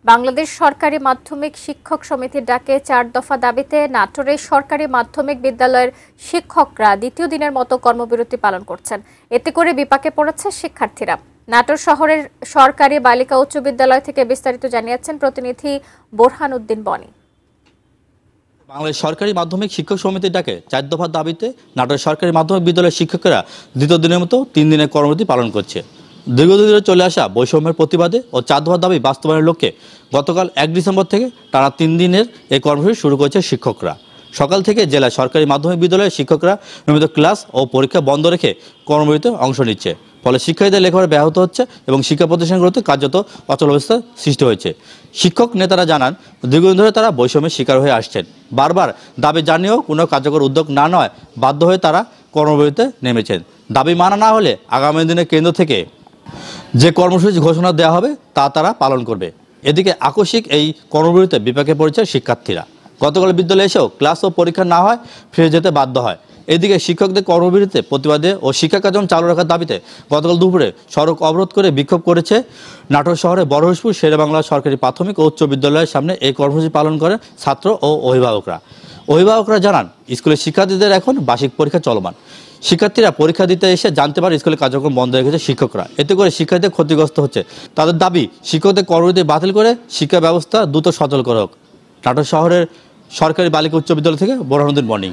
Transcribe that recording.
বাংলাদেশ সরকারি মাধ্যমিক শিক্ষক সমিতির ডাকে ৪ দফা দাবিতে নাটোরের সরকারি মাধ্যমিক বিদ্যালয়ের শিক্ষকরা দ্বিতীয় দিনের মতো কর্মবিরতি পালন করছেন। এতে করে বিপাকে পড়েছে শিক্ষার্থীরা। নাটোর শহরের সরকারি বালিকা উচ্চ বিদ্যালয় থেকে বিস্তারিত জানিয়েছেন প্রতিনিধি বোরহান উদ্দিন বনি। বাংলাদেশ সরকারি মাধ্যমিক শিক্ষক সমিতির ডাকে ৪ দফা দাবিতে নাটোর সরকারি মাধ্যমিক বিদ্যালয়ের শিক্ষকেরা দ্বিতীয় দিনের মতো ৩ দিনের কর্মবিরতি পালন করছে। দীর্ঘদিন ধরে চলে আসা বৈষম্যের প্রতিবাদে ও ৪ দফা দাবি বাস্তবায়নের লক্ষ্যে গতকাল ১ ডিসেম্বর থেকে টানা ৩ দিনের এই কর্মসূচি শুরু করেছে শিক্ষকরা। সকাল থেকে জেলা সরকারি মাধ্যমিক বিদ্যালয়ের শিক্ষকরা নিয়মিত ক্লাস ও পরীক্ষা বন্ধ রেখে কর্মবিরতিতে অংশ নিচ্ছে। ফলে শিক্ষার্থীদের লেখাপড়া ব্যাহত হচ্ছে এবং শিক্ষা প্রতিষ্ঠানগুলোতে কার্যত অচলাবস্থার সৃষ্টি হয়েছে। শিক্ষক নেতারা জানান, দীর্ঘদিন ধরে তারা বৈষম্যের শিকার হয়ে আসছেন। বারবার দাবি জানিয়েও কোনো কার্যকর উদ্যোগ না নেওয়ায় বাধ্য হয়ে তারা কর্মবিরতিতে নেমেছেন। দাবি মানা না হলে আগামী দিনে কেন্দ্র থেকে যে কর্মসূচি ঘোষণা দেওয়া হবে তা তারা পালন করবে। এদিকে আকস্মিক এই কর্মবিরতিতে বিপাকে পড়েছে শিক্ষার্থীরা। গতকাল বিদ্যালয়ে এসেও ক্লাস ও পরীক্ষা না হয় ফিরে যেতে বাধ্য হয়। এদিকে শিক্ষকদের কর্মবিরতিতে প্রতিবাদে ও শিক্ষা কার্যক্রম চালু রাখার দাবিতে গতকাল দুপুরে সড়ক অবরোধ করে বিক্ষোভ করেছে নাটোর শহরের বড়হরিশপুর শেরেবাংলা সরকারি প্রাথমিক ও উচ্চ বিদ্যালয়ের সামনে এই কর্মসূচি পালন করেন ছাত্র ও অভিভাবকরা জানান, স্কুলের শিক্ষার্থীদের এখন বার্ষিক পরীক্ষা চলমান। শিক্ষার্থীরা পরীক্ষা দিতে এসে জানতে পারে স্কুলের কার্যক্রম বন্ধ রেখেছে শিক্ষকরা। এতে করে শিক্ষার্থীদের ক্ষতিগ্রস্ত হচ্ছে। তাদের দাবি, শিক্ষকদের কর্মবিরতি বাতিল করে শিক্ষা ব্যবস্থা দ্রুত সচল করা হোক। নাটোর শহরের সরকারি বালিকা উচ্চ বিদ্যালয় থেকে বোরহান উদ্দিন বনি।